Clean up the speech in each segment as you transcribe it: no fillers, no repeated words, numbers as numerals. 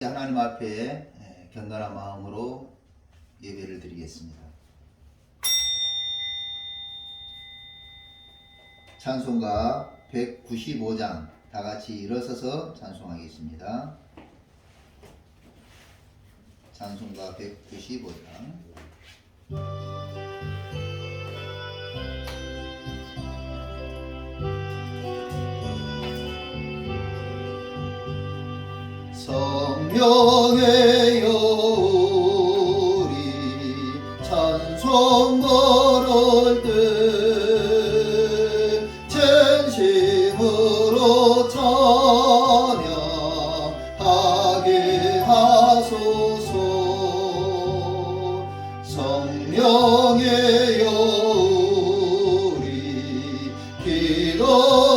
하나님 앞에 경건한 마음으로 예배를 드리겠습니다. 찬송가 195장 다 같이 일어서서 찬송하겠습니다. 찬송가 195장. 성령의 요리 찬송 걸을 때 진심으로 찬양하게 하소서. 성령의 요리 기도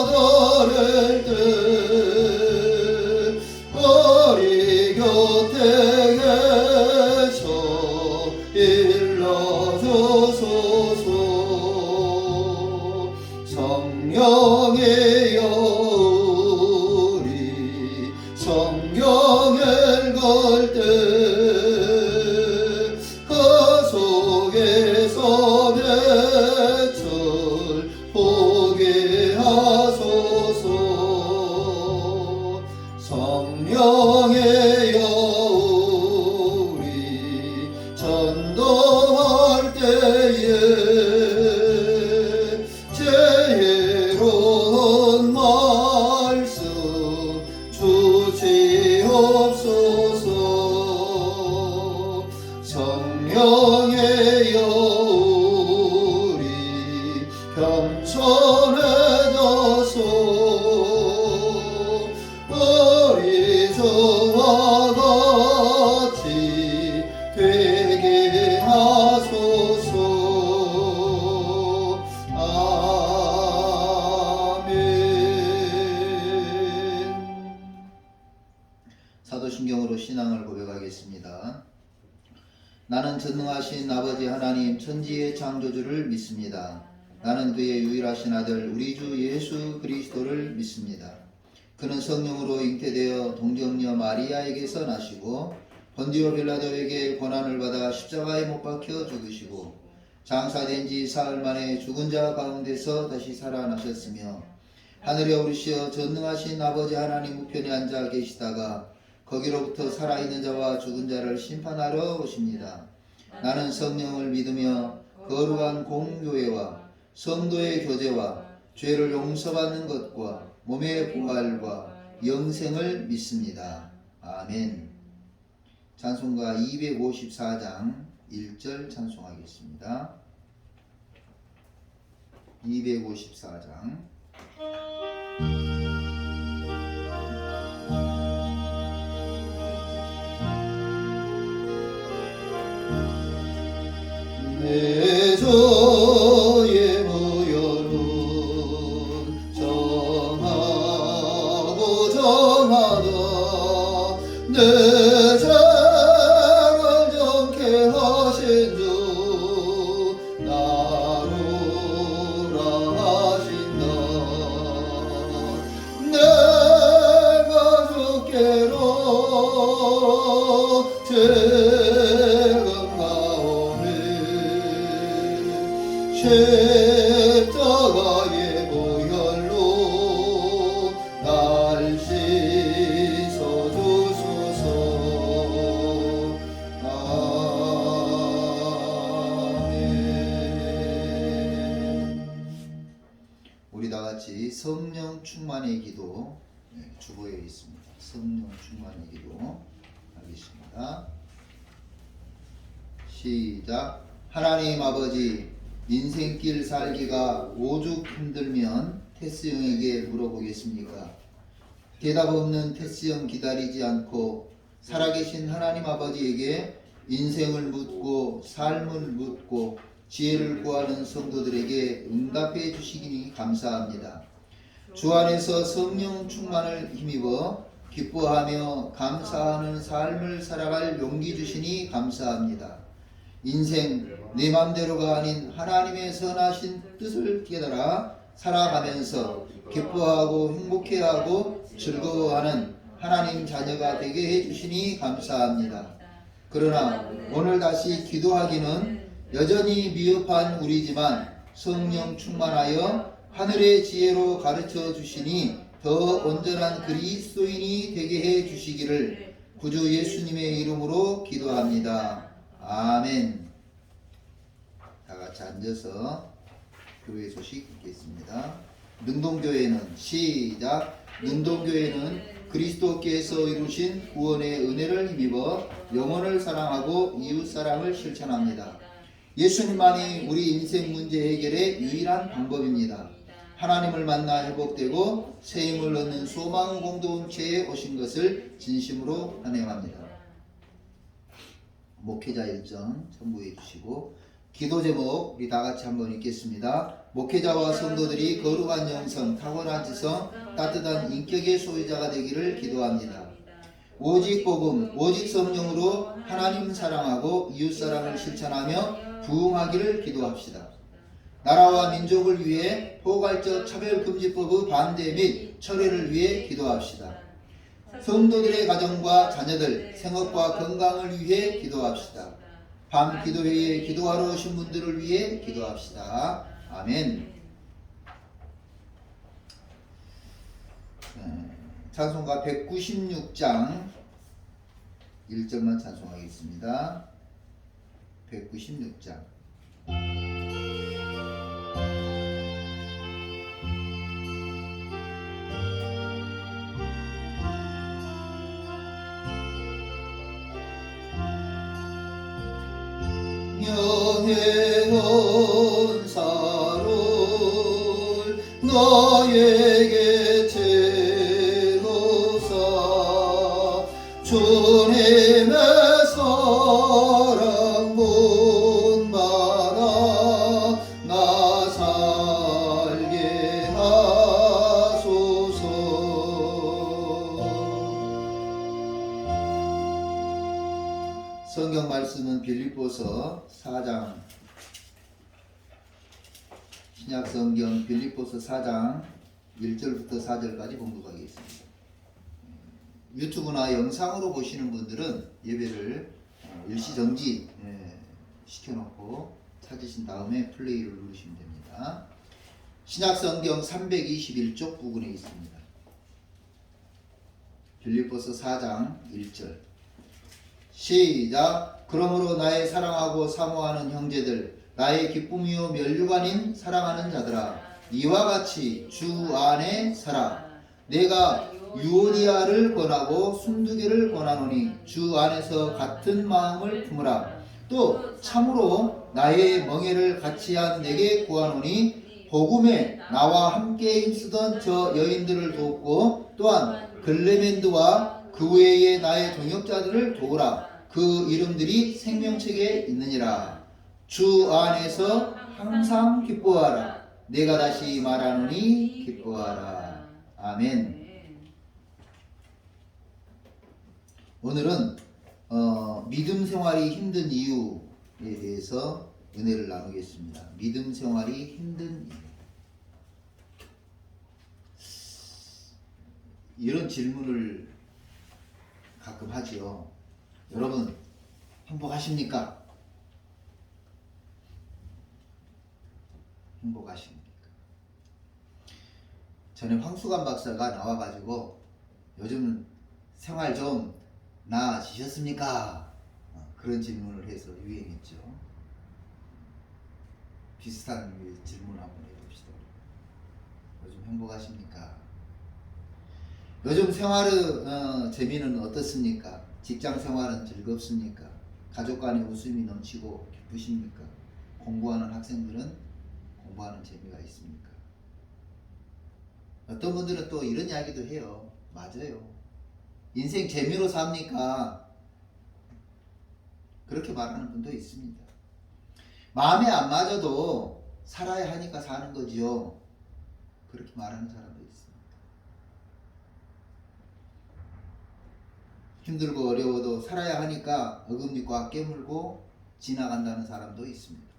들을 때 우리 곁에 계셔 일러주소서. 성령의 요리 성경을 읽을 때 그 속에서 빛을 보게 하소서. 성령의 요리 전도할 때에 지혜로운 말씀 주시옵소서. 성령의 요리 겸손해져서 우리 주와 같이 되게 하소서. 아멘. 사도신경으로 신앙을 고백하겠습니다. 나는 전능하신 아버지 하나님 천지의 창조주를 믿습니다. 나는 그의 유일하신 아들 우리 주 예수 그리스도를 믿습니다. 그는 성령으로 잉태되어 동정녀 마리아에게서 나시고 본디오 빌라도에게 고난을 받아 십자가에 못 박혀 죽으시고 장사된 지 사흘 만에 죽은 자 가운데서 다시 살아나셨으며 하늘에 오르시어 전능하신 아버지 하나님 우편에 앉아 계시다가 거기로부터 살아있는 자와 죽은 자를 심판하러 오십니다. 나는 성령을 믿으며 거룩한 공교회와 성도의 교제와 죄를 용서받는 것과 몸의 부활과 영생을 믿습니다. 아멘. 찬송가 254장 1절 찬송하겠습니다. 254장. 내 저의 무혈은 정하고 정하다 내 죄를 정케 하신 주 나루라 하신다. 내가 주께로 죄금 가오니 십자가의 보혈로 날 씻어주소서. 아멘. 우리 다같이 성령 충만의 기도 주보에 있습니다. 성령 충만의 기도 하겠습니다. 시작. 하나님 아버지, 인생길 살기가 오죽 힘들면 테스 형에게 물어보겠습니까? 대답 없는 테스 형 기다리지 않고 살아계신 하나님 아버지에게 인생을 묻고 삶을 묻고 지혜를 구하는 성도들에게 응답해 주시기니 감사합니다. 주 안에서 성령 충만을 힘입어 기뻐하며 감사하는 삶을 살아갈 용기 주시니 감사합니다. 인생 내 맘대로가 아닌 하나님의 선하신 뜻을 깨달아 살아가면서 기뻐하고 행복해하고 즐거워하는 하나님 자녀가 되게 해주시니 감사합니다. 그러나 오늘 다시 기도하기는 여전히 미흡한 우리지만 성령 충만하여 하늘의 지혜로 가르쳐 주시니 더 온전한 그리스도인이 되게 해 주시기를 구주 예수님의 이름으로 기도합니다. 아멘. 다 같이 앉아서 교회 소식 읽겠습니다. 능동교회는 시작. 능동교회는 그리스도께서 이루신 구원의 은혜를 힘입어 영혼을 사랑하고 이웃사랑을 실천합니다. 예수님만이 우리 인생 문제 해결의 유일한 방법입니다. 하나님을 만나 회복되고 새 힘을 얻는 소망 공동체에 오신 것을 진심으로 환영합니다. 목회자 일정 첨부해 주시고 기도 제목 우리 다 같이 한번 읽겠습니다. 목회자와 성도들이 거룩한 영성, 타고난 지성, 따뜻한 인격의 소유자가 되기를 기도합니다. 오직 복음, 오직 성령으로 하나님 사랑하고 이웃 사랑을 실천하며 부흥하기를 기도합시다. 나라와 민족을 위해 포괄적 차별금지법의 반대 및 철회를 위해 기도합시다. 성도들의 가정과 자녀들, 생업과 건강을 위해 기도합시다. 밤 기도회에 기도하러 오신 분들을 위해 기도합시다. 아멘. 찬송가 196장 1절만 찬송하겠습니다. 196장 영예한 사를 나에게 채로사 주님의 사랑 본받아 나 살게 하소서. 성경 말씀은 빌립보서 4장 신약 성경 빌립보서 4장 1절부터 4절까지 봉독하겠습니다. 유튜브나 영상으로 보시는 분들은 예배를 일시정지 시켜놓고 찾으신 다음에 플레이를 누르시면 됩니다. 신약 성경 321쪽 부분에 있습니다. 빌립보서 4장 1절 시작. 그러므로 나의 사랑하고 사모하는 형제들, 나의 기쁨이요 면류관인 사랑하는 자들아, 이와 같이 주 안에 살아. 내가 유오디아를 권하고 순두개를 권하노니 주 안에서 같은 마음을 품으라. 또 참으로 나의 멍에를 같이한 내게 구하노니 복음에 나와 함께 힘쓰던 저 여인들을 돕고 또한 글레멘드와 그 외에 나의 동역자들을 도우라. 그 이름들이 생명책에 있느니라. 주 안에서 항상 기뻐하라. 내가 다시 말하노니 기뻐하라. 아멘. 오늘은 믿음 생활이 힘든 이유에 대해서 은혜를 나누겠습니다. 믿음 생활이 힘든 이유. 이런 질문을 가끔 하지요. 여러분 행복하십니까? 행복하십니까? 전에 황수관 박사가 나와가지고 요즘 생활 좀 나아지셨습니까? 그런 질문을 해서 유행했죠. 비슷한 질문 한번 해봅시다. 요즘 행복하십니까? 요즘 생활의 재미는 어떻습니까? 직장 생활은 즐겁습니까? 가족 간의 웃음이 넘치고 기쁘십니까? 공부하는 학생들은 공부하는 재미가 있습니까? 어떤 분들은 또 이런 이야기도 해요. 맞아요. 인생 재미로 삽니까? 그렇게 말하는 분도 있습니다. 마음에 안 맞아도 살아야 하니까 사는 거지요. 그렇게 말하는 사람도 있습니다. 힘들고 어려워도 살아야 하니까 어금니 꽉 깨물고 지나간다는 사람도 있습니다.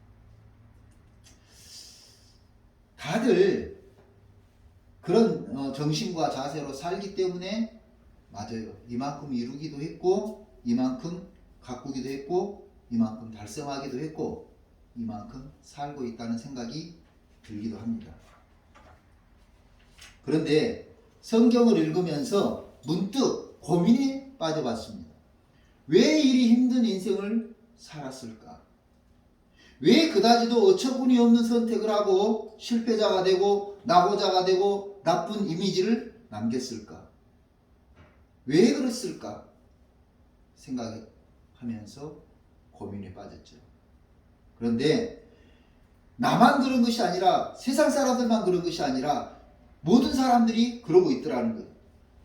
다들 그런 정신과 자세로 살기 때문에 맞아요. 이만큼 이루기도 했고, 이만큼 가꾸기도 했고, 이만큼 달성하기도 했고, 이만큼 살고 있다는 생각이 들기도 합니다. 그런데 성경을 읽으면서 문득 고민에 빠져봤습니다. 왜 이리 힘든 인생을 살았을까? 왜 그다지도 어처구니 없는 선택을 하고 실패자가 되고 낙오자가 되고 나쁜 이미지를 남겼을까? 왜 그랬을까? 생각하면서 고민에 빠졌죠. 그런데 나만 그런 것이 아니라 세상 사람들만 그런 것이 아니라 모든 사람들이 그러고 있더라는 거예요.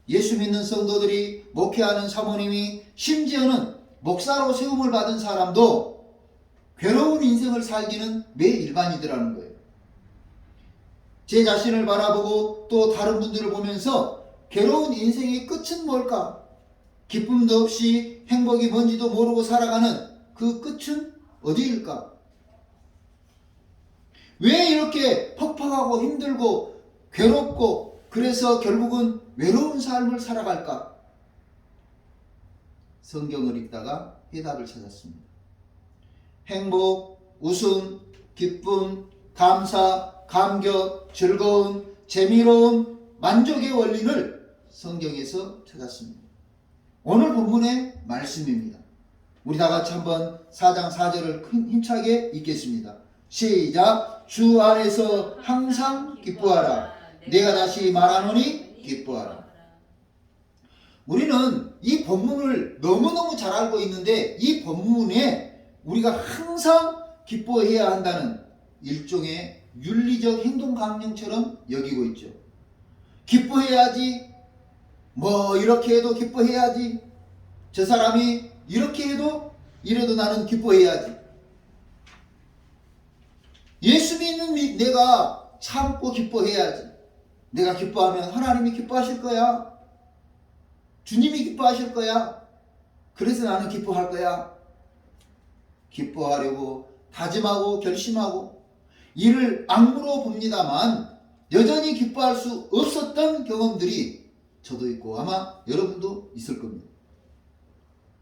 예수 믿는 성도들이, 목회하는 사모님이, 심지어는 목사로 세움을 받은 사람도 괴로운 인생을 살기는 매 일반이더라는 거예요. 제 자신을 바라보고 또 다른 분들을 보면서 괴로운 인생의 끝은 뭘까? 기쁨도 없이 행복이 뭔지도 모르고 살아가는 그 끝은 어디일까? 왜 이렇게 퍽퍽하고 힘들고 괴롭고 그래서 결국은 외로운 삶을 살아갈까? 성경을 읽다가 해답을 찾았습니다. 행복, 웃음, 기쁨, 감사, 감격, 즐거움, 재미로움, 만족의 원리를 성경에서 찾았습니다. 오늘 본문의 말씀입니다. 우리 다 같이 한번 4장 4절을 힘차게 읽겠습니다. 시작. 주 안에서 항상 기뻐하라. 내가 다시 말하노니 기뻐하라. 우리는 이 본문을 너무너무 잘 알고 있는데 이 본문에 우리가 항상 기뻐해야 한다는 일종의 윤리적 행동 강령처럼 여기고 있죠. 기뻐해야지. 뭐 이렇게 해도 기뻐해야지. 저 사람이 이렇게 해도 이래도 나는 기뻐해야지. 예수 믿는 내가 참고 기뻐해야지. 내가 기뻐하면 하나님이 기뻐하실 거야. 주님이 기뻐하실 거야. 그래서 나는 기뻐할 거야. 기뻐하려고 다짐하고 결심하고 이를 악물어 봅니다만 여전히 기뻐할 수 없었던 경험들이 저도 있고 아마 여러분도 있을 겁니다.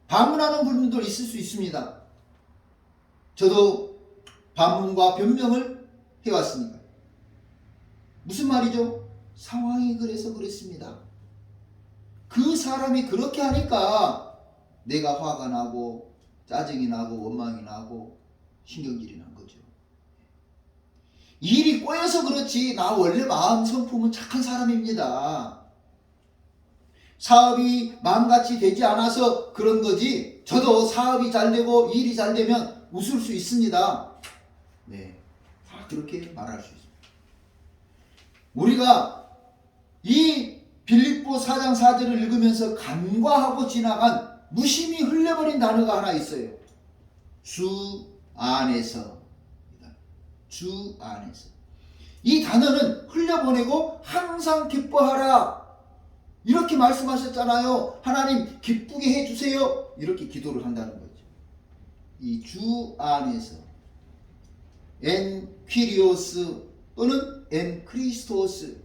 반문하는 분들도 있을 수 있습니다. 저도 반문과 변명을 해왔으니까. 무슨 말이죠? 상황이 그래서 그랬습니다. 그 사람이 그렇게 하니까 내가 화가 나고 짜증이 나고 원망이 나고 신경질이 난 거죠. 일이 꼬여서 그렇지 나 원래 마음 성품은 착한 사람입니다. 사업이 마음같이 되지 않아서 그런 거지 저도 사업이 잘 되고 일이 잘 되면 웃을 수 있습니다. 네, 다 그렇게 말할 수 있습니다. 우리가 이 빌립보 4장 4절을 읽으면서 간과하고 지나간 무심히 흘려버린 단어가 하나 있어요. 주 안에서. 주 안에서. 이 단어는 흘려보내고 항상 기뻐하라. 이렇게 말씀하셨잖아요. 하나님 기쁘게 해주세요. 이렇게 기도를 한다는 거죠. 이 주 안에서. 엔 퀴리오스 또는 엔 크리스토스.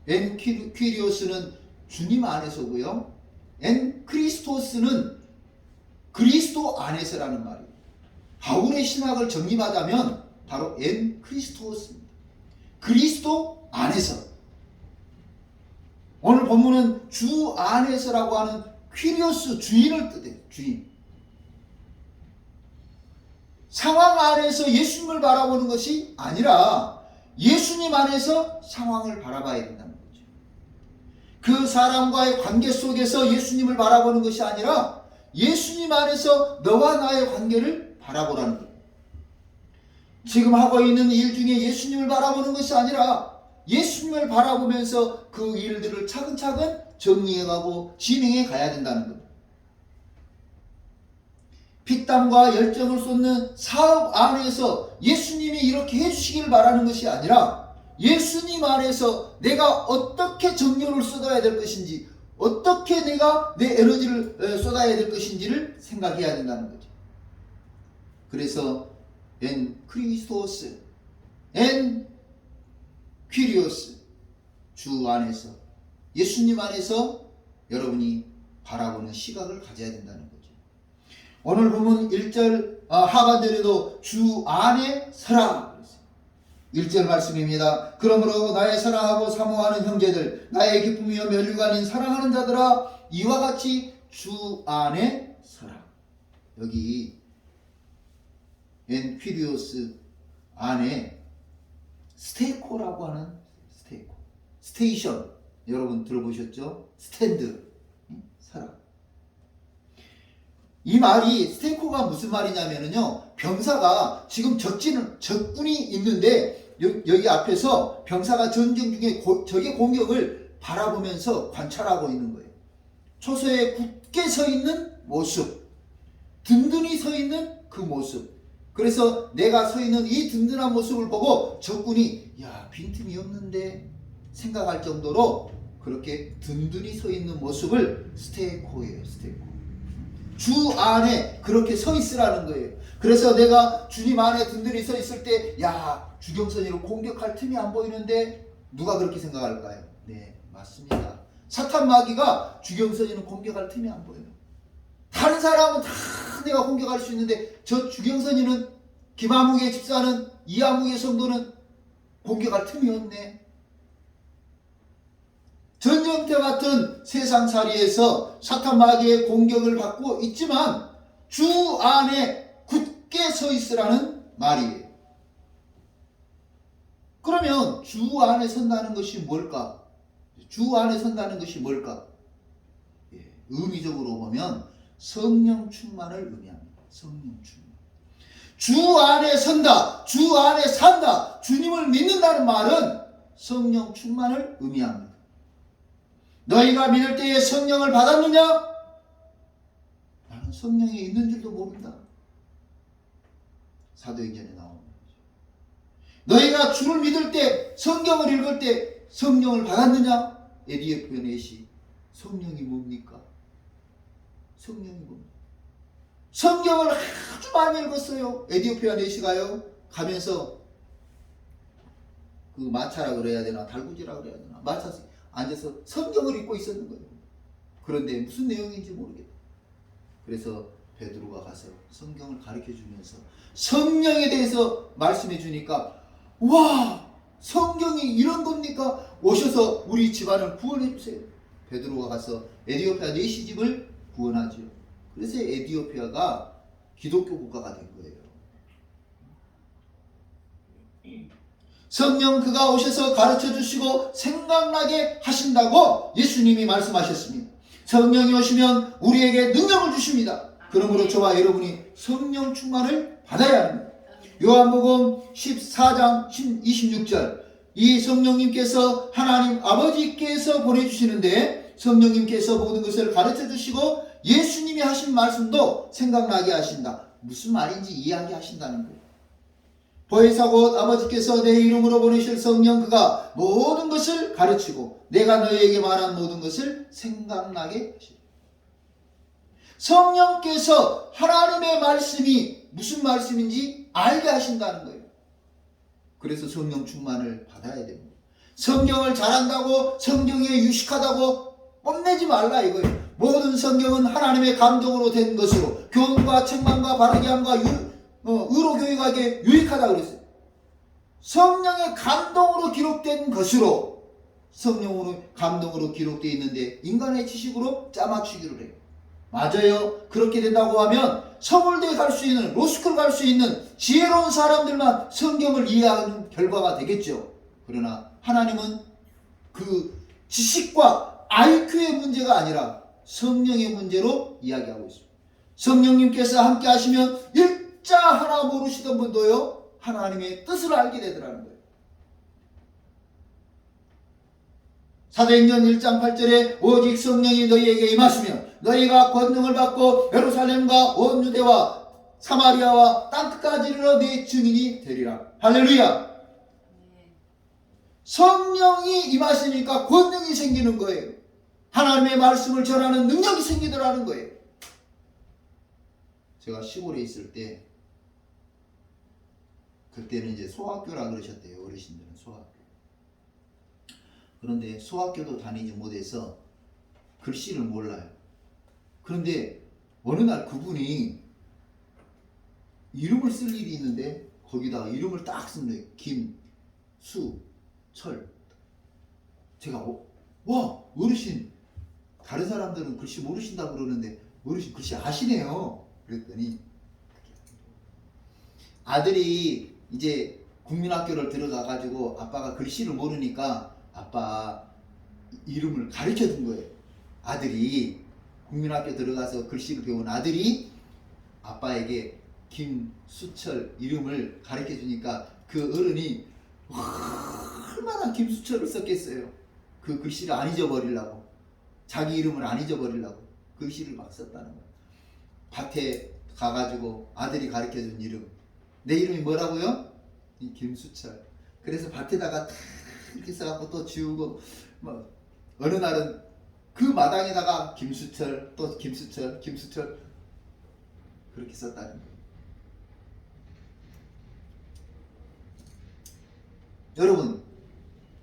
엔 퀴리오스는 주님 안에서고요. 엔 크리스토스는 그리스도 안에서라는 말이에요. 바울의 신학을 정립하자면 바로 엔 크리스토스입니다. 그리스도 안에서. 오늘 본문은 주 안에서라고 하는 퀴리오스 주인을 뜻해요. 주인. 상황 안에서 예수님을 바라보는 것이 아니라 예수님 안에서 상황을 바라봐야 된다는 거죠. 그 사람과의 관계 속에서 예수님을 바라보는 것이 아니라 예수님 안에서 너와 나의 관계를 바라보라는 거예요. 지금 하고 있는 일 중에 예수님을 바라보는 것이 아니라 예수님을 바라보면서 그 일들을 차근차근 정리해가고 진행해 가야 된다는 겁니다. 피땀과 열정을 쏟는 사업 안에서 예수님이 이렇게 해주시기를 바라는 것이 아니라 예수님 안에서 내가 어떻게 정열을 쏟아야 될 것인지 어떻게 내가 내 에너지를 쏟아야 될 것인지를 생각해야 된다는 거죠. 그래서 엔 크리스토스, 엔 퀴리오스, 주 안에서 예수님 안에서 여러분이 바라보는 시각을 가져야 된다는 거죠. 오늘 보면 1절 하반절에도 주 안에 서라. 1절 말씀입니다. 그러므로 나의 사랑하고 사모하는 형제들, 나의 기쁨이요 면류가 아닌 사랑하는 자들아, 이와 같이 주 안에 서라. 여기 엔퀴리오스 안에 스테이코라고 하는 스테이코, 스테이션, 여러분 들어보셨죠? 스탠드, 서라. 이 말이 스테이코가 무슨 말이냐면요, 병사가 지금 적군이 있는데 여기 앞에서 병사가 전쟁 중에 적의 공격을 바라보면서 관찰하고 있는 거예요. 초소에 굳게 서 있는 모습, 든든히 서 있는 그 모습. 그래서 내가 서 있는 이 든든한 모습을 보고 적군이 야, 빈틈이 없는데 생각할 정도로 그렇게 든든히 서 있는 모습을 스테이코예요. 스테이코. 주 안에 그렇게 서 있으라는 거예요. 그래서 내가 주님 안에 든든히 서 있을 때, 야, 주경선이를 공격할 틈이 안 보이는데 누가 그렇게 생각할까요? 네, 맞습니다. 사탄 마귀가 주경선이는 공격할 틈이 안 보여요. 다른 사람은 다 내가 공격할 수 있는데 저 주경선이는, 김아무개 집사는, 이아무개 성도는 공격할 틈이 없네. 전쟁터 같은 세상살이에서 사탄 마귀의 공격을 받고 있지만 주 안에 굳게 서 있으라는 말이에요. 그러면 주 안에 선다는 것이 뭘까? 주 안에 선다는 것이 뭘까? 의미적으로 보면 성령 충만을 의미합니다. 성령 충만. 주 안에 선다, 주 안에 산다, 주님을 믿는다는 말은 성령 충만을 의미합니다. 너희가 믿을 때에 성령을 받았느냐? 나는 성령이 있는 줄도 모른다. 사도행전에 나오는 거죠. 너희가 주를 믿을 때, 성경을 읽을 때 성령을 받았느냐? 에디오피아넷이 성령이 뭡니까? 성령이 뭡니까? 성경을 아주 많이 읽었어요. 에디오피아넷이가요, 가면서 그 마차라 그래야 되나, 달구지라 그래야 되나, 마차 앉아서 성경을 읽고 있었는 거예요. 그런데 무슨 내용인지 모르겠다. 그래서 베드로가 가서 성경을 가르쳐 주면서 성령에 대해서 말씀해 주니까, 와, 성경이 이런 겁니까? 오셔서 우리 집안을 구원해 주세요. 베드로가 가서 에디오피아 네시 집을 구원하죠. 그래서 에디오피아가 기독교 국가가 된 거예요. 성령 그가 오셔서 가르쳐 주시고 생각나게 하신다고 예수님이 말씀하셨습니다. 성령이 오시면 우리에게 능력을 주십니다. 그러므로 저와 여러분이 성령 충만을 받아야 합니다. 요한복음 14장 26절, 이 성령님께서 하나님 아버지께서 보내주시는데 성령님께서 모든 것을 가르쳐 주시고 예수님이 하신 말씀도 생각나게 하신다. 무슨 말인지 이야기하신다는 거예요. 보혜사 곧 아버지께서 내 이름으로 보내실 성령 그가 모든 것을 가르치고 내가 너희에게 말한 모든 것을 생각나게 하시리라. 성령께서 하나님의 말씀이 무슨 말씀인지 알게 하신다는 거예요. 그래서 성령 충만을 받아야 됩니다. 성경을 잘한다고, 성경에 유식하다고 뽐내지 말라 이거예요. 모든 성경은 하나님의 감동으로 된 것으로 교훈과 책망과 바르게 함과 의로 교육하기에 유익하다고 그랬어요. 성령의 감동으로 기록된 것으로, 성령으로 감동으로 기록되어 있는데 인간의 지식으로 짜맞추기를 해요. 맞아요. 그렇게 된다고 하면 서울대 갈 수 있는, 로스쿨 갈 수 있는 지혜로운 사람들만 성경을 이해하는 결과가 되겠죠. 그러나 하나님은 그 지식과 IQ의 문제가 아니라 성령의 문제로 이야기하고 있습니다. 성령님께서 함께 하시면 일자 하나 모르시던 분도요, 하나님의 뜻을 알게 되더라는 거예요. 사도행전 1장 8절에 오직 성령이 너희에게 임하시면 너희가 권능을 받고 예루살렘과 온 유대와 사마리아와 땅끝까지 이르러 내 증인이 되리라. 할렐루야. 성령이 임하시니까 권능이 생기는 거예요. 하나님의 말씀을 전하는 능력이 생기더라는 거예요. 제가 시골에 있을 때, 그때는 이제 소학교라 그러셨대요. 어르신들은 소학교. 그런데 소학교도 다니지 못해서 글씨를 몰라요. 그런데 어느 날 그분이 이름을 쓸 일이 있는데 거기다가 이름을 딱 쓴 거예요. 김수철. 제가 와, 어르신, 다른 사람들은 글씨 모르신다고 그러는데 어르신 글씨 아시네요. 그랬더니 아들이 이제 국민학교를 들어가가지고 아빠가 글씨를 모르니까 아빠 이름을 가르쳐 준 거예요. 아들이 국민학교 들어가서 글씨를 배운 아들이 아빠에게 김수철 이름을 가르쳐 주니까 그 어른이 얼마나 김수철을 썼겠어요. 그 글씨를 안 잊어버리려고, 자기 이름을 안 잊어버리려고 글씨를 막 썼다는 거예요. 밭에 가가지고 아들이 가르쳐 준 이름, 내 이름이 뭐라고요? 이 김수철. 그래서 밭에다가 탁 이렇게 써갖고 또 지우고, 뭐 어느 날은 그 마당에다가 김수철, 또 김수철, 김수철 그렇게 썼다는 거예요. 여러분,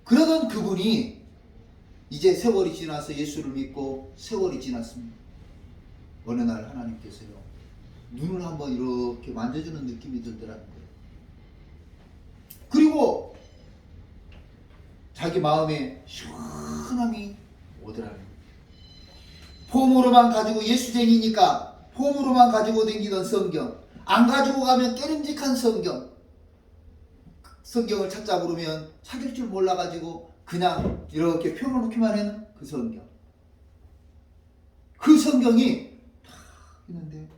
그러던 그분이 이제 세월이 지나서 예수를 믿고 세월이 지났습니다. 어느 날 하나님께서요, 눈을 한번 이렇게 만져주는 느낌이 들더라는 거예요. 그리고 자기 마음에 시원함이 오더라는 거예요. 폼으로만 가지고, 예수쟁이니까 폼으로만 가지고 다니던 성경, 안 가지고 가면 깨름직한 성경을 찾자 그러면 찾을 줄 몰라가지고 그냥 이렇게 펴놓기만 했는 그 성경. 그 성경이 다 있는데,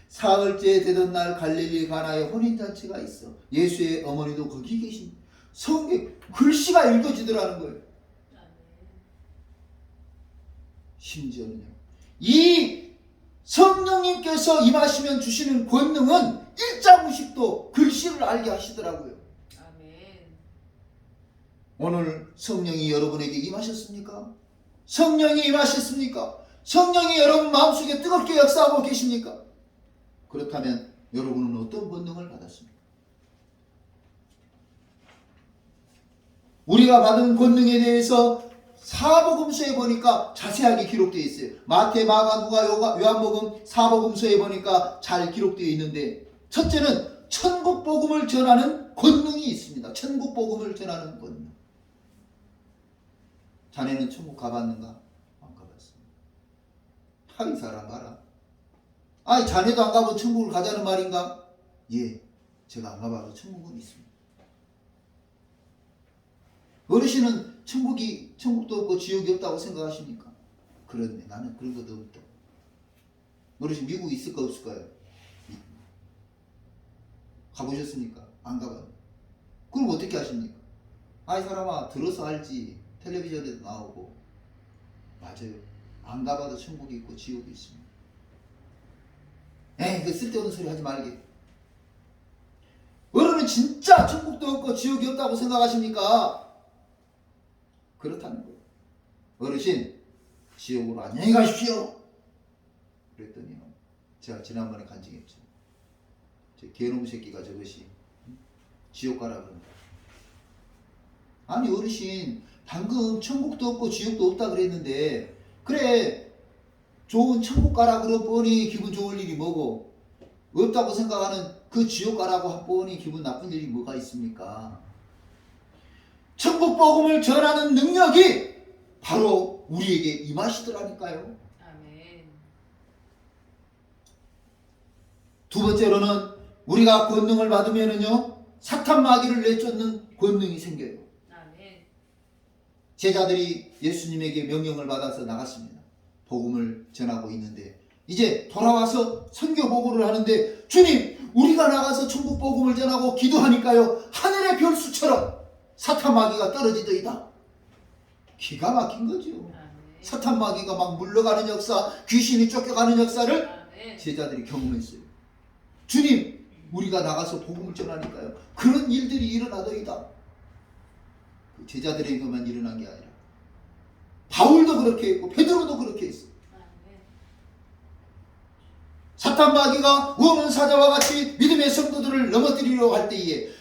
사흘째 되던 날 갈릴리 가나에 혼인잔치가 있어. 예수의 어머니도 거기 계신. 성경 글씨가 읽어지더라는 거예요. 심지어는요, 이 성령님께서 임하시면 주시는 권능은 일자무식도 글씨를 알게 하시더라고요. 아멘. 오늘 성령이 여러분에게 임하셨습니까? 성령이 임하셨습니까? 성령이 여러분 마음속에 뜨겁게 역사하고 계십니까? 그렇다면 여러분은 어떤 권능을 받았습니까? 우리가 받은 권능에 대해서 사복음서에 보니까 자세하게 기록되어 있어요. 마태, 마가, 누가, 요한복음, 사복음서에 보니까 잘 기록되어 있는데, 첫째는 천국 복음을 전하는 권능이 있습니다. 천국 복음을 전하는 권능. 자네는 천국 가봤는가? 안 가봤습니다. 이 사람 봐라. 아니, 자네도 안 가본 천국을 가자는 말인가? 예, 제가 안 가봐도 천국은 있습니다. 어르신은 천국도 없고 지옥이 없다고 생각하십니까? 그렇네, 나는 그런 것도 없다. 어르신 미국에 있을까 없을까요? 가보셨습니까? 안 가봐요. 그럼 어떻게 하십니까? 이 사람아, 들어서 알지. 텔레비전에도 나오고. 맞아요. 안 가봐도 천국이 있고 지옥이 있습니다. 그 쓸데없는 소리 하지 말게. 어른은 진짜 천국도 없고 지옥이 없다고 생각하십니까? 그렇다는 거예요. 어르신, 지옥으로 안녕히 가십시오. 그랬더니요, 제가 지난번에 간증했죠. 저 개놈 새끼가 저것이 지옥 가라 그러는 거예요. 아니, 어르신, 방금 천국도 없고 지옥도 없다 그랬는데, 그래, 좋은 천국 가라 그러보니 기분 좋을 일이 뭐고, 없다고 생각하는 그 지옥 가라고 하보니 기분 나쁜 일이 뭐가 있습니까? 천국 복음을 전하는 능력이 바로 우리에게 임하시더라니까요. 아멘. 두 번째로는 우리가 권능을 받으면은요, 사탄 마귀를 내쫓는 권능이 생겨요. 아멘. 제자들이 예수님에게 명령을 받아서 나갔습니다. 복음을 전하고 있는데, 이제 돌아와서 선교 보고를 하는데, 주님, 우리가 나가서 천국 복음을 전하고 기도하니까요, 하늘의 별수처럼 사탄 마귀가 떨어지더이다. 기가 막힌 거죠. 아멘. 사탄 마귀가 막 물러가는 역사, 귀신이 쫓겨가는 역사를 아멘. 제자들이 경험했어요. 주님, 우리가 나가서 복음을 전하니까요, 그런 일들이 일어나더이다. 그 제자들에게만 일어난 게 아니라 바울도 그렇게 했고 베드로도 그렇게 했어요. 아멘. 사탄 마귀가 우는 사자와 같이 믿음의 성도들을 넘어뜨리려고 할 때에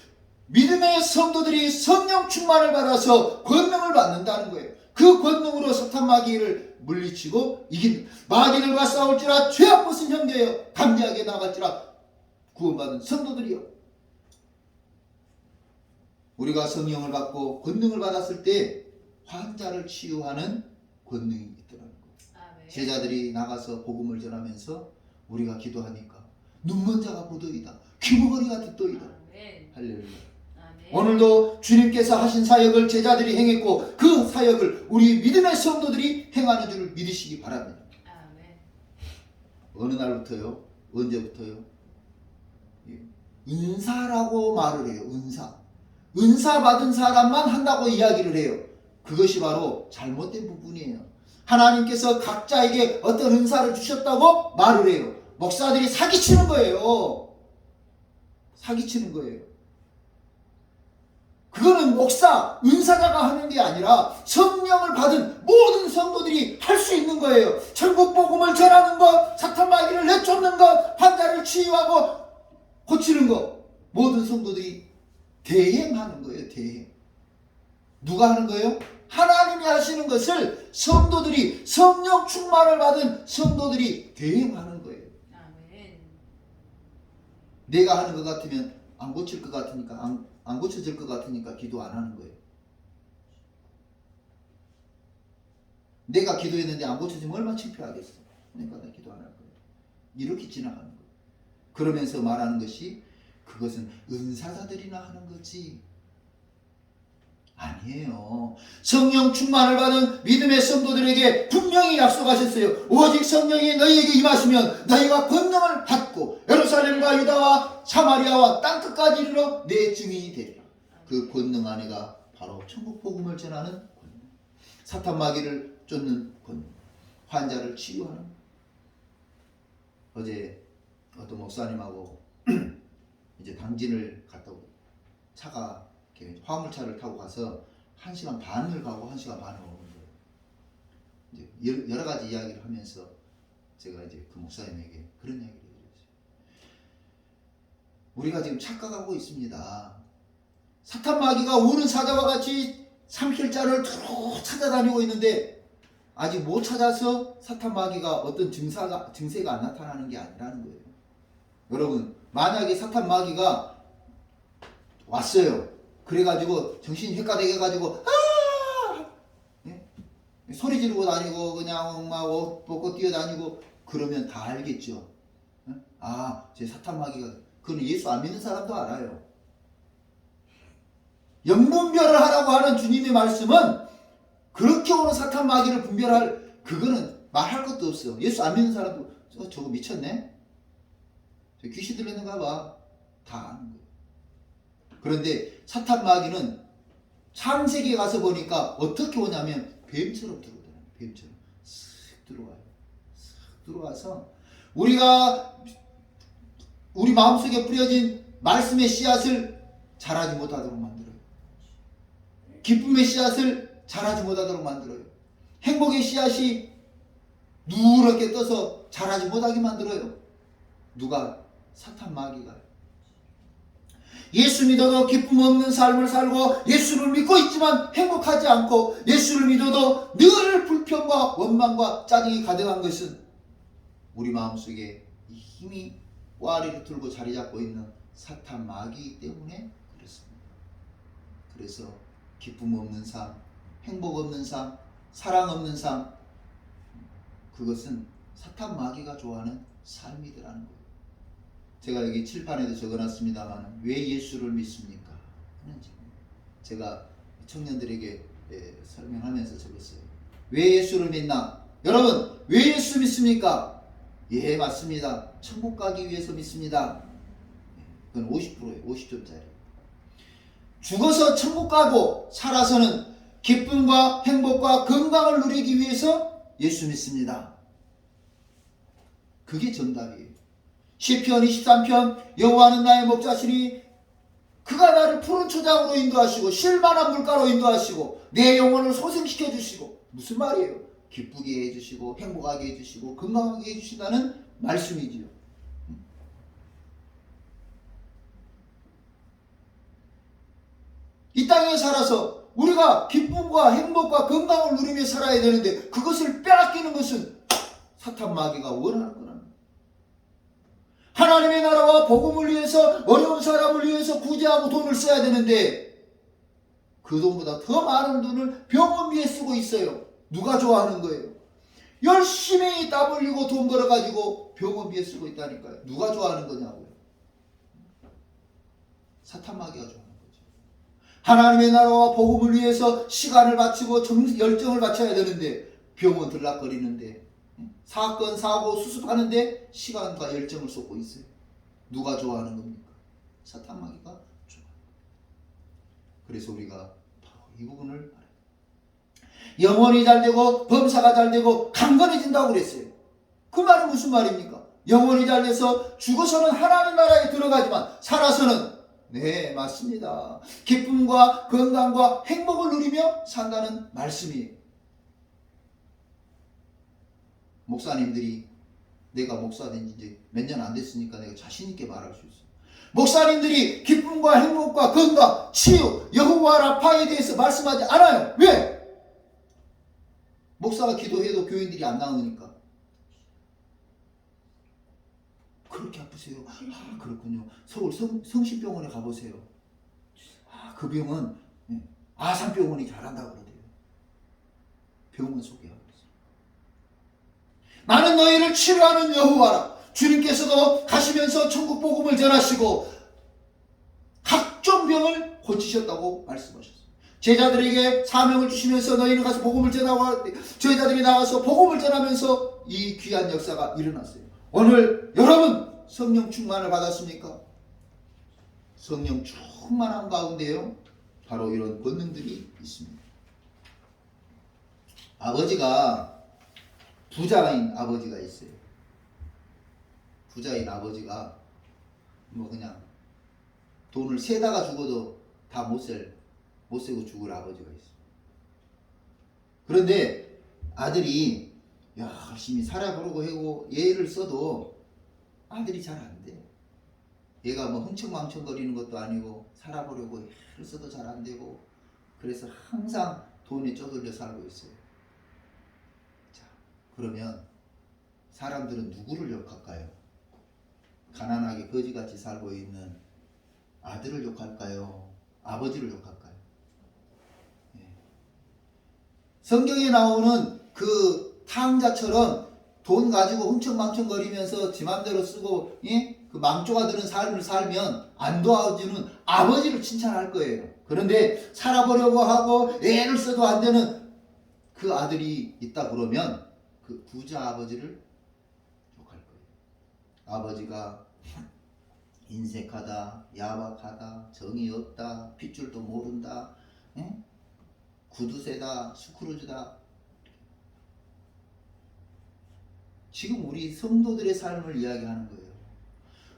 믿음의 성도들이 성령 충만을 받아서 권능을 받는다는 거예요. 그 권능으로 사탄 마귀를 물리치고 이긴 마귀들과 싸울지라 죄악 벗은 형제여 담대하게 나갈지라 구원받은 성도들이여. 우리가 성령을 받고 권능을 받았을 때 환자를 치유하는 권능이 있더라는 거예요. 아멘. 제자들이 나가서 복음을 전하면서 우리가 기도하니까 눈먼 자가 보더이다, 귀머거리가 듣더이다. 아멘. 할렐루야. 아멘. 오늘도 주님께서 하신 사역을 제자들이 행했고 그 사역을 우리 믿음의 성도들이 행하는 줄을 믿으시기 바랍니다. 아멘. 어느 날부터요? 언제부터요? 예. 은사라고 말을 해요. 은사 받은 사람만 한다고 이야기를 해요. 그것이 바로 잘못된 부분이에요. 하나님께서 각자에게 어떤 은사를 주셨다고 말을 해요. 목사들이 사기치는 거예요. 사기치는 거예요. 그거는 목사, 은사자가 하는 게 아니라 성령을 받은 모든 성도들이 할 수 있는 거예요. 천국 복음을 전하는 것, 사탄 마귀를 내쫓는 것, 환자를 치유하고 고치는 것, 모든 성도들이 대행하는 거예요. 대행. 누가 하는 거예요? 하나님이 하시는 것을 성도들이, 성령 충만을 받은 성도들이 대행하는 거예요. 아멘. 내가 하는 것 같으면 안 고칠 것 같으니까, 안 고쳐질 것 같으니까 기도 안 하는 거예요. 내가 기도했는데 안 고쳐지면 얼마나 창피하겠어. 그러니까 나 기도 안 할 거예요. 이렇게 지나가는 거예요. 그러면서 말하는 것이 그것은 은사자들이나 하는 거지 아니에요. 성령 충만을 받은 믿음의 성도들에게 분명히 약속하셨어요. 오직 성령이 너희에게 임하시면 너희가 권능을 받고 예루살렘과 유다와 사마리아와 땅끝까지 이르러 내 증인이 되리라. 그 권능 안에가 바로 천국 복음을 전하는 권능, 사탄 마귀를 쫓는 권능, 환자를 치유하는. 어제 어떤 목사님하고 이제 당진을 갔다 오고 차가 화물차를 타고 가서 1시간 반을 가고 1시간 반을 오는 거예요. 이제 여러 가지 이야기를 하면서 제가 이제 그 목사님에게 그런 이야기를 해드렸어요. 우리가 지금 착각하고 있습니다. 사탄 마귀가 우는 사자와 같이 삼킬자를 두루 찾아다니고 있는데 아직 못 찾아서 사탄 마귀가 어떤 증세가 안 나타나는 게 아니라는 거예요. 여러분, 만약에 사탄 마귀가 왔어요. 그래가지고 정신이 헷가되게 해가지고 예? 소리 지르고 다니고 그냥 막 옷 벗고 뛰어다니고 그러면 다 알겠죠. 예? 아, 제 사탄 마귀가. 그건 예수 안 믿는 사람도 알아요. 영분별을 하라고 하는 주님의 말씀은 그렇게 오는 사탄 마귀를 분별할, 그거는 말할 것도 없어. 예수 안 믿는 사람도 저거 미쳤네? 저 귀신 들렸는가 봐. 다 아는 거예요. 그런데 사탄 마귀는 창세기에 가서 보니까 어떻게 오냐면 뱀처럼 들어오더라고요. 뱀처럼 쓱 들어와요. 쓱 들어와서 우리 마음속에 뿌려진 말씀의 씨앗을 자라지 못하도록 만들어요. 기쁨의 씨앗을 자라지 못하도록 만들어요. 행복의 씨앗이 누렇게 떠서 자라지 못하게 만들어요. 누가? 사탄 마귀가. 예수 믿어도 기쁨 없는 삶을 살고 예수를 믿고 있지만 행복하지 않고 예수를 믿어도 늘 불평과 원망과 짜증이 가득한 것은 우리 마음속에 힘이 와리를 들고 자리 잡고 있는 사탄 마귀이기 때문에 그렇습니다. 그래서 기쁨 없는 삶, 행복 없는 삶, 사랑 없는 삶, 그것은 사탄 마귀가 좋아하는 삶이더라는 거예요. 제가 여기 칠판에도 적어놨습니다만 왜 예수를 믿습니까? 제가 청년들에게 설명하면서 적었어요. 왜 예수를 믿나? 여러분, 왜 예수 믿습니까? 예, 맞습니다. 천국 가기 위해서 믿습니다. 그건 50%예요. 50점짜리. 죽어서 천국 가고 살아서는 기쁨과 행복과 건강을 누리기 위해서 예수 믿습니다. 그게 정답이에요. 시편 23편 여호와는 나의 목자시니 그가 나를 푸른 초장으로 인도하시고 쉴만한 물가로 인도하시고 내 영혼을 소생시켜 주시고. 무슨 말이에요? 기쁘게 해주시고 행복하게 해주시고 건강하게 해주신다는 말씀이지요. 이 땅에 살아서 우리가 기쁨과 행복과 건강을 누리며 살아야 되는데 그것을 빼앗기는 것은 사탄 마귀가 원하는 거라는 거예요. 하나님의 나라와 복음을 위해서 어려운 사람을 위해서 구제하고 돈을 써야 되는데 그 돈보다 더 많은 돈을 병원비에 쓰고 있어요. 누가 좋아하는 거예요? 열심히 땀 흘리고 돈 벌어가지고 병원비에 쓰고 있다니까요. 누가 좋아하는 거냐고요. 사탄 마귀가 좋아하는 거죠. 하나님의 나라와 복음을 위해서 시간을 바치고 열정을 바쳐야 되는데 병원 들락거리는데 사건 사고 수습하는데 시간과 열정을 쏟고 있어요. 누가 좋아하는 겁니까? 사탄 마귀가 좋아하는 거예요. 그래서 우리가 바로 이 부분을 알아요. 영혼이 잘되고 범사가 잘되고 강건해진다고 그랬어요. 그 말은 무슨 말입니까? 영혼이 잘돼서 죽어서는 하나님 나라에 들어가지만 살아서는 네 맞습니다. 기쁨과 건강과 행복을 누리며 산다는 말씀이에요. 목사님들이 내가 목사 된 지 이제 몇 년 안 됐으니까 내가 자신 있게 말할 수 있어요. 목사님들이 기쁨과 행복과 건강, 치유, 여호와 라파에 대해서 말씀하지 않아요. 왜? 목사가 기도해도 교인들이 안 나오니까. 그렇게 아프세요? 아 그렇군요. 서울 성심병원에 가보세요. 아 그 병은 아산병원이 잘한다고 그러대요. 병원 소개하고 있어요. 나는 너희를 치료하는 여호와라. 주님께서도 가시면서 천국 복음을 전하시고 각종 병을 고치셨다고 말씀하셨어요. 제자들에게 사명을 주시면서 너희는 가서 복음을 전하고 제자들이 나와서 복음을 전하면서 이 귀한 역사가 일어났어요. 오늘 여러분 성령 충만을 받았습니까? 성령 충만한 가운데요 바로 이런 권능들이 있습니다. 아버지가 부자인 아버지가 있어요. 부자인 아버지가 뭐 그냥 돈을 세다가 죽어도 다 못 세고 죽을 아버지가 있어요. 그런데 아들이 열심히 살아보려고 하고 애를 써도 아들이 잘 안 돼. 얘가 뭐 흥청망청거리는 것도 아니고 살아보려고 애를 써도 잘 안 되고 그래서 항상 돈에 쪼들려 살고 있어요. 자, 그러면 사람들은 누구를 욕할까요? 가난하게 거지같이 살고 있는 아들을 욕할까요? 아버지를 욕할까요? 성경에 나오는 그 탕자처럼 돈 가지고 흥청망청거리면서 지 맘대로 쓰고 그 망조가 드는 삶을 살면 안 도와주는 아버지를 칭찬할 거예요. 그런데 살아보려고 하고 애를 써도 안 되는 그 아들이 있다 그러면 그 부자 아버지를 욕할 거예요. 아버지가 인색하다, 야박하다, 정이 없다, 핏줄도 모른다, 구두쇠다, 스크루즈다. 지금 우리 성도들의 삶을 이야기하는 거예요.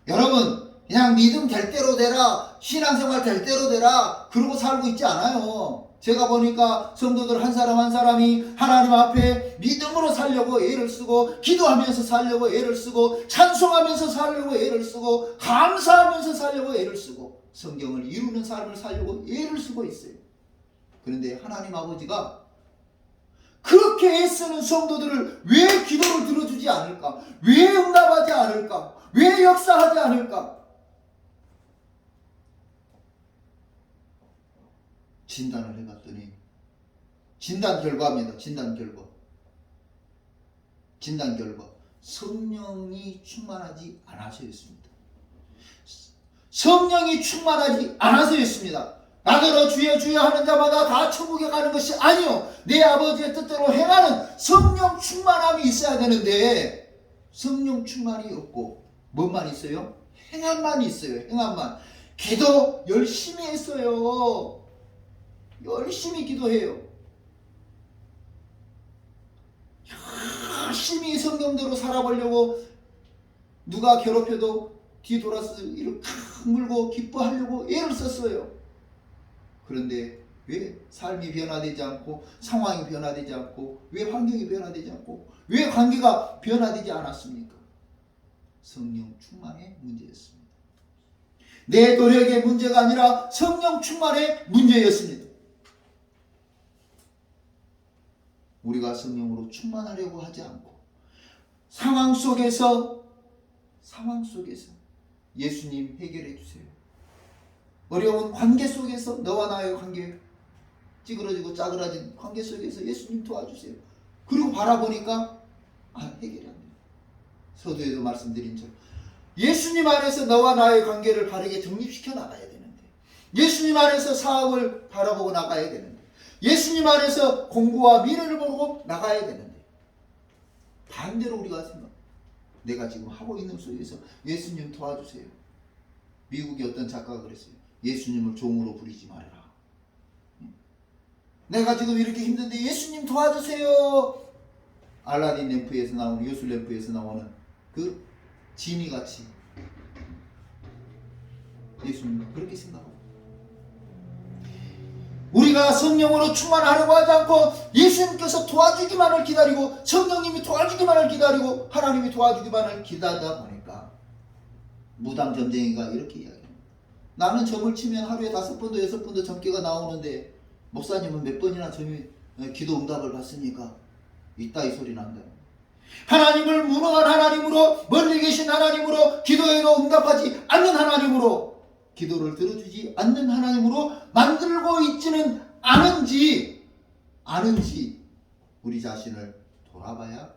여러분 그냥 믿음 될 대로 되라, 신앙생활 될 대로 되라 그러고 살고 있지 않아요. 제가 보니까 성도들 한 사람 한 사람이 하나님 앞에 믿음으로 살려고 애를 쓰고 기도하면서 살려고 애를 쓰고 찬송하면서 살려고 애를 쓰고 감사하면서 살려고 애를 쓰고 성경을 이루는 삶을 살려고 애를 쓰고 있어요. 그런데 하나님 아버지가 그렇게 애쓰는 성도들을 왜 기도를 들어주지 않을까? 왜 응답하지 않을까? 왜 역사하지 않을까? 진단을 해봤더니 진단 결과입니다. 진단 결과 성령이 충만하지 않아서였습니다. 성령이 충만하지 않아서였습니다. 나더러 주여 주여 하는 자마다 다 천국에 가는 것이 아니요 내 아버지의 뜻대로 행하는 성령 충만함이 있어야 되는데 성령 충만이 없고 뭐만 있어요? 행함만 있어요. 행함만. 기도 열심히 했어요. 열심히 기도해요. 열심히 성경대로 살아보려고 누가 괴롭혀도 뒤돌아서 이렇게 물고 기뻐하려고 애를 썼어요. 그런데 왜 삶이 변화되지 않고 상황이 변화되지 않고 왜 환경이 변화되지 않고 왜 관계가 변화되지 않았습니까? 성령 충만의 문제였습니다. 내 노력의 문제가 아니라 성령 충만의 문제였습니다. 우리가 성령으로 충만하려고 하지 않고 상황 속에서 예수님 해결해 주세요. 어려운 관계 속에서 너와 나의 관계 찌그러지고 짜그라진 관계 속에서 예수님 도와주세요. 그리고 바라보니까 해결이 안 돼요. 서두에도 말씀드린 처럼 예수님 안에서 너와 나의 관계를 바르게 정립시켜 나가야 되는데, 예수님 안에서 사업을 바라보고 나가야 되는데, 예수님 안에서 공부와 미래를 보고 나가야 되는데, 반대로 우리가 내가 지금 하고 있는 속에서 예수님 도와주세요. 미국의 어떤 작가가 그랬어요. 예수님을 종으로 부리지 말아라. 내가 지금 이렇게 힘든데 예수님 도와주세요. 알라딘 램프에서 나오는, 요술 램프에서 나오는 그 지니같이 예수님 그렇게 생각하고, 우리가 성령으로 충만하려고 하지 않고 예수님께서 도와주기만을 기다리고, 성령님이 도와주기만을 기다리고, 하나님이 도와주기만을 기다리다 보니까 무당 점쟁이가 이렇게 이야기합니다. 나는 점을 치면 하루에 5번도 6번도 점괘가 나오는데 목사님은 몇 번이나 점이 기도 응답을 받습니까? 이따 이 소리 난다. 하나님을 무능한 하나님으로, 멀리 계신 하나님으로, 기도에도 응답하지 않는 하나님으로, 기도를 들어주지 않는 하나님으로 만들고 있지는 않은지 우리 자신을 돌아봐야 합니다.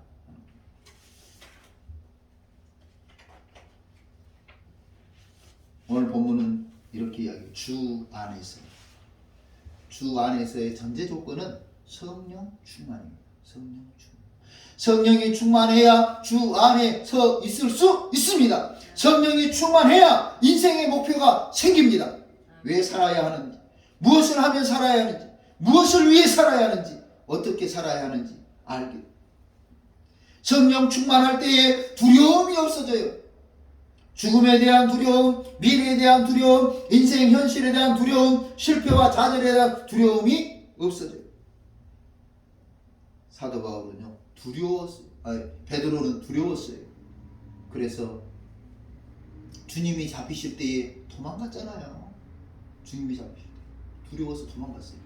오늘 본문은 이렇게 이야기해요. 주 안에서의 전제 조건은 성령 충만입니다. 성령이 충만해야 주 안에 서 있을 수 있습니다. 성령이 충만해야 인생의 목표가 생깁니다. 왜 살아야 하는지, 무엇을 하면 살아야 하는지, 무엇을 위해 살아야 하는지, 어떻게 살아야 하는지 알게. 성령 충만할 때에 두려움이 없어져요. 죽음에 대한 두려움, 미래에 대한 두려움, 인생 현실에 대한 두려움, 실패와 좌절에 대한 두려움이 없어져요. 사도 바울은요, 베드로는 두려웠어요. 그래서 주님이 잡히실 때에 도망갔잖아요. 주님이 잡히실 때 두려워서 도망갔어요.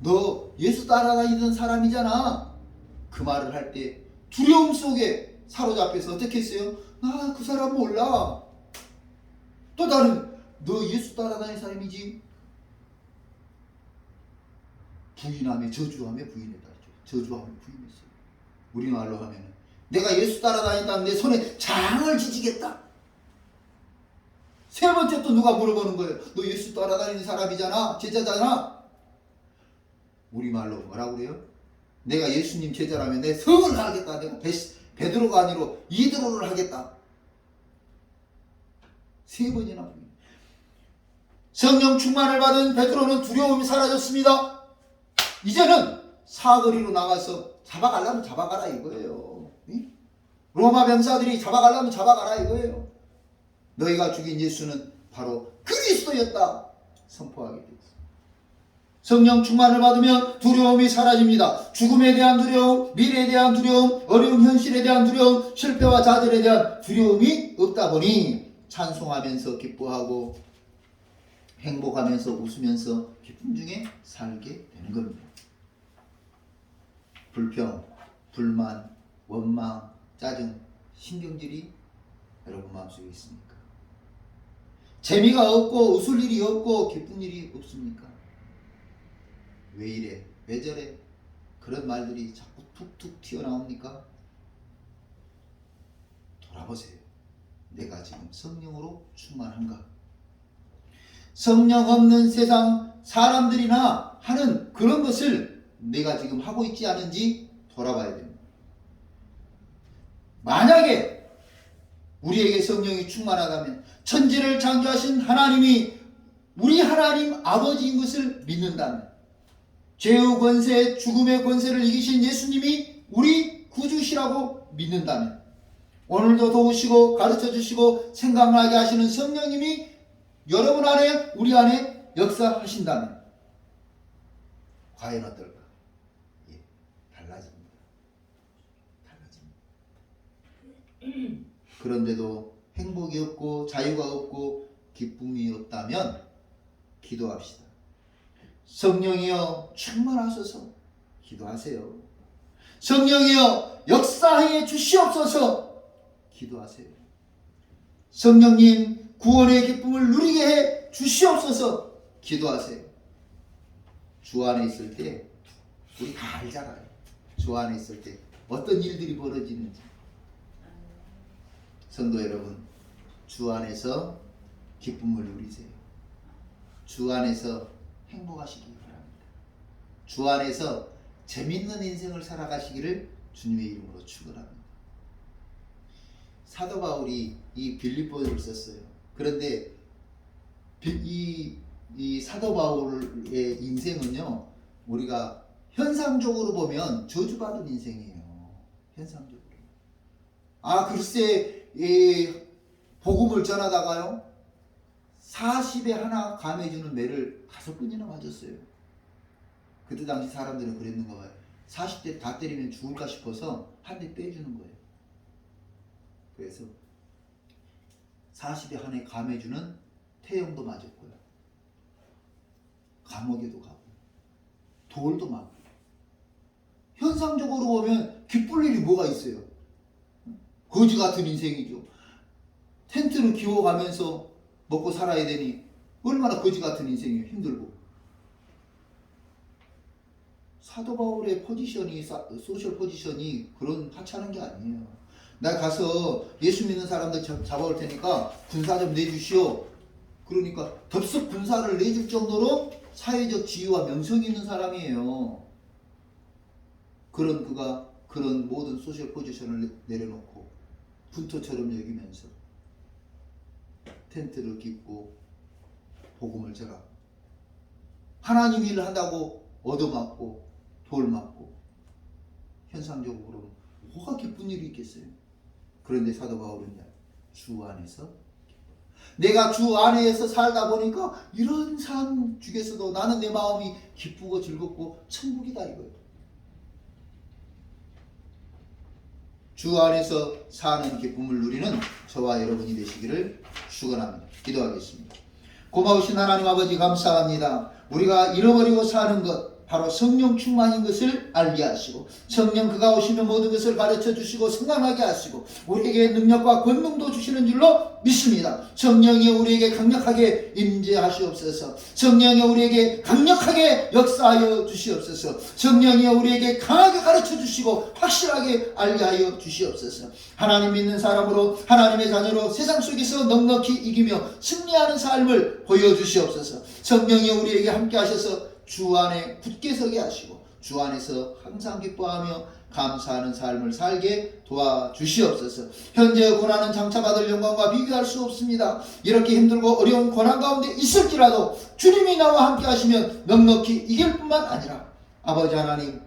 너 예수 따라다니던 사람이잖아. 그 말을 할 때 두려움 속에 사로잡혀서 어떻게 했어요? 나 그 사람 몰라. 또 다른, 너 예수 따라다니는 사람이지? 부인하며 저주하며 부인했다. 저주하며 부인했어요. 우리말로 하면 내가 예수 따라다닌다면 내 손에 장을 지지겠다. 세 번째 또 누가 물어보는 거예요. 너 예수 따라다니는 사람이잖아. 제자잖아. 우리말로 뭐라고 그래요? 내가 예수님 제자라면 내 성을 하겠다. 내가 베드로가 아니라 이드로를 하겠다. 세 번이나 부인. 성령 충만을 받은 베드로는 두려움이 사라졌습니다. 이제는 사거리로 나가서 잡아가려면 잡아가라 이거예요. 로마 병사들이 잡아가려면 잡아가라 이거예요. 너희가 죽인 예수는 바로 그리스도였다 선포하게 됐어요. 성령 충만을 받으면 두려움이 사라집니다. 죽음에 대한 두려움, 미래에 대한 두려움, 어려운 현실에 대한 두려움, 실패와 좌절에 대한 두려움이 없다 보니 찬송하면서 기뻐하고 행복하면서 웃으면서 기쁨 중에 살게 되는 겁니다. 불평, 불만, 원망, 짜증, 신경질이 여러분 마음속에 있습니까? 재미가 없고 웃을 일이 없고 기쁜 일이 없습니까? 왜 이래? 왜 저래? 그런 말들이 자꾸 툭툭 튀어나옵니까? 돌아보세요. 내가 지금 성령으로 충만한가? 성령 없는 세상 사람들이나 하는 그런 것을 내가 지금 하고 있지 않은지 돌아봐야 됩니다. 만약에 우리에게 성령이 충만하다면 천지를 창조하신 하나님이 우리 하나님 아버지인 것을 믿는다면, 죄의 권세, 죽음의 권세를 이기신 예수님이 우리 구주시라고 믿는다면, 오늘도 도우시고 가르쳐 주시고 생각나게 하시는 성령님이 여러분 안에, 우리 안에 역사하신다면 과연 어떨까? 달라집니다. 그런데도 행복이 없고 자유가 없고 기쁨이 없다면 기도합시다. 성령이여 충만하소서. 기도하세요. 성령이여 역사해 주시옵소서. 기도하세요. 성령님 구원의 기쁨을 누리게 해 주시옵소서. 기도하세요. 주 안에 있을 때 우리 다 알잖아요. 주 안에 있을 때 어떤 일들이 벌어지는지. 성도 여러분, 주 안에서 기쁨을 누리세요. 주 안에서 행복하시기 바랍니다. 주 안에서 재밌는 인생을 살아가시기를 주님의 이름으로 축원합니다. 사도 바울이 이 빌립보를 썼어요. 그런데 이 사도 바울의 인생은요, 우리가 현상적으로 보면 저주받은 인생이에요. 현상적으로. 글쎄, 복음을 전하다가요, 40에 하나 감해주는 매를 5번이나 맞았어요. 그때 당시 사람들은 그랬는가 봐요. 40대 다 때리면 죽을까 싶어서 한 대 빼주는 거예요. 그래서 40에 한해 감해주는 태형도 맞았고요. 감옥에도 가고 돌도 맞고. 현상적으로 보면 기쁠 일이 뭐가 있어요? 거지 같은 인생이죠. 텐트를 기워가면서 먹고 살아야 되니 얼마나 거지 같은 인생이에요. 힘들고. 사도 바울의 포지션이, 소셜 포지션이 그런 하찮은 게 아니에요. 나 가서 예수 믿는 사람들 잡아올 테니까 군사 좀 내주시오. 그러니까 덥석 군사를 내줄 정도로 사회적 지위와 명성이 있는 사람이에요. 그가 그런 모든 소셜 포지션을 내려놓고 분토처럼 여기면서 텐트를 깃고 복음을 전하고 하나님 일을 한다고 얻어맞고 돌 맞고 현상적으로 뭐가 기쁜 일이 있겠어요? 그런데 사도 바울은 주 안에서 내가 주 안에서 살다 보니까 이런 삶 중에서도 나는 내 마음이 기쁘고 즐겁고 천국이다 이거예요. 주 안에서 사는 기쁨을 누리는 저와 여러분이 되시기를 축원합니다. 기도하겠습니다. 고마우신 하나님 아버지 감사합니다. 우리가 잃어버리고 사는 것 바로 성령 충만인 것을 알게 하시고 성령 그가 오시면 모든 것을 가르쳐 주시고 생각하게 하시고 우리에게 능력과 권능도 주시는 줄로 믿습니다. 성령이 우리에게 강력하게 임재하시옵소서. 성령이 우리에게 강력하게 역사하여 주시옵소서. 성령이 우리에게 강하게 가르쳐 주시고 확실하게 알게 하여 주시옵소서. 하나님 믿는 사람으로 하나님의 자녀로 세상 속에서 넉넉히 이기며 승리하는 삶을 보여주시옵소서. 성령이 우리에게 함께 하셔서 주 안에 굳게 서게 하시고 주 안에서 항상 기뻐하며 감사하는 삶을 살게 도와주시옵소서. 현재 고난은 장차받을 영광과 비교할 수 없습니다. 이렇게 힘들고 어려운 고난 가운데 있을지라도 주님이 나와 함께 하시면 넉넉히 이길 뿐만 아니라 아버지 하나님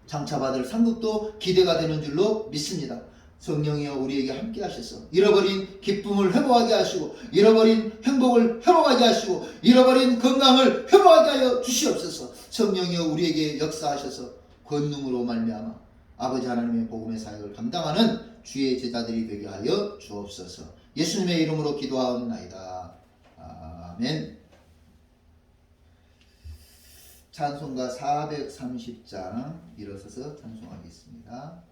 장차받을 상급도 기대가 되는 줄로 믿습니다. 성령이여 우리에게 함께 하셔서 잃어버린 기쁨을 회복하게 하시고 잃어버린 행복을 회복하게 하시고 잃어버린 건강을 회복하게 하여 주시옵소서. 성령이여 우리에게 역사하셔서 권능으로 말미암아 아버지 하나님의 복음의 사역을 감당하는 주의 제자들이 되게 하여 주옵소서. 예수님의 이름으로 기도하옵나이다. 아멘. 찬송가 430장 일어서서 찬송하겠습니다.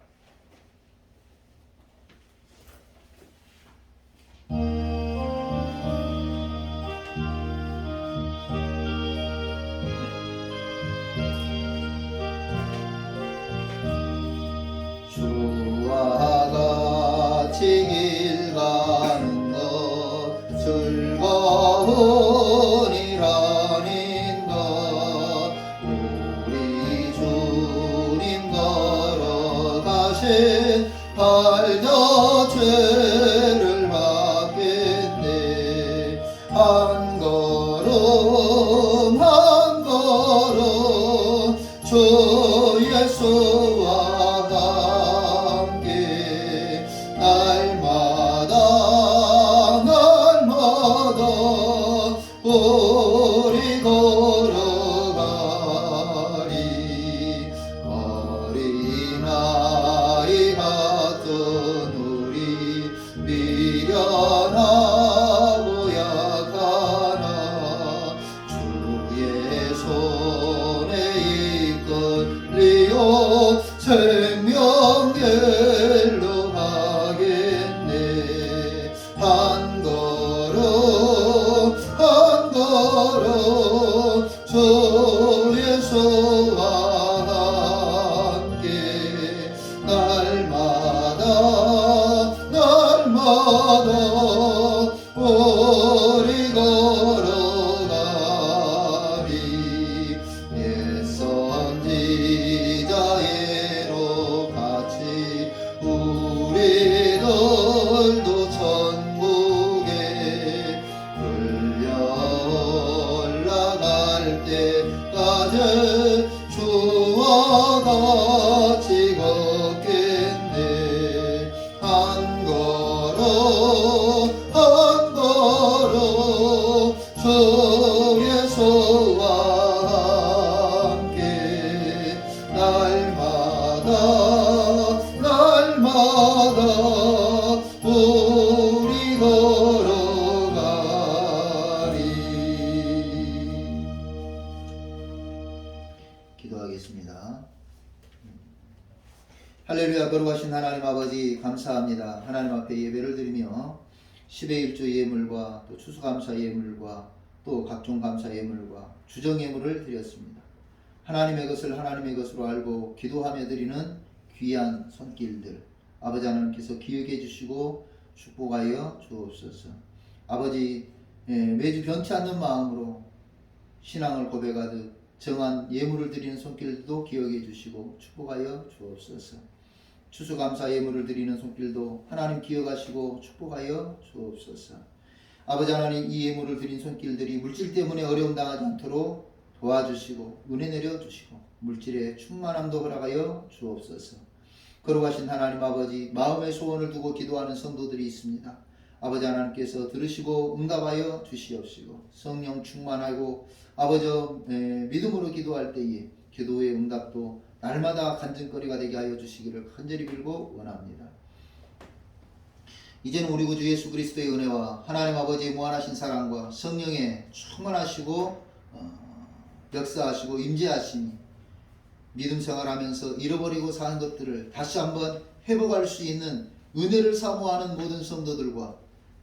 주와 같이 길 가는 것 즐거우니라는 것 우리 주님 걸어가신 발저 죄를 받겠네. 한 걸음 한 걸음 주 예수와 함께 날마다 우리 걸어가리. 어린아이 같은 우리 우리 걸어가리 옛 선지자애로 같이 우리들도 천국에 불려 올라갈 때까지 주와 같이 걷겠네 한 걸음 주 예수와 함께 날마다 우리 걸어가리. 기도하겠습니다. 할렐루야. 거룩하신 하나님 아버지 감사합니다. 하나님 앞에 예배를 드리며 10의 1조 예물과 또 추수감사 예물과 또 각종 감사 예물과 주정 예물을 드렸습니다. 하나님의 것을 하나님의 것으로 알고 기도하며 드리는 귀한 손길들 아버지 하나님께서 기억해 주시고 축복하여 주옵소서. 아버지 매주 변치 않는 마음으로 신앙을 고백하듯 정한 예물을 드리는 손길도 기억해 주시고 축복하여 주옵소서. 추수감사 예물을 드리는 손길도 하나님 기억하시고 축복하여 주옵소서. 아버지 하나님 이 예물을 드린 손길들이 물질 때문에 어려움 당하지 않도록 도와주시고 은혜 내려주시고 물질의 충만함도 허락하여 주옵소서. 거룩하신 하나님 아버지 마음의 소원을 두고 기도하는 성도들이 있습니다. 아버지 하나님께서 들으시고 응답하여 주시옵시고 성령 충만하고 아버지 믿음으로 기도할 때에 기도의 응답도 날마다 간증거리가 되게 하여 주시기를 간절히 빌고 원합니다. 이제는 우리 구주 예수 그리스도의 은혜와 하나님 아버지의 무한하신 사랑과 성령의 충만하시고 역사하시고 임재하시니 믿음 생활하면서 잃어버리고 사는 것들을 다시 한번 회복할 수 있는 은혜를 사모하는 모든 성도들과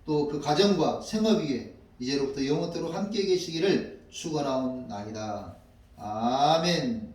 또 그 가정과 생업 위에 이제로부터 영원토록 함께 계시기를 축원하옵나이다. 아멘.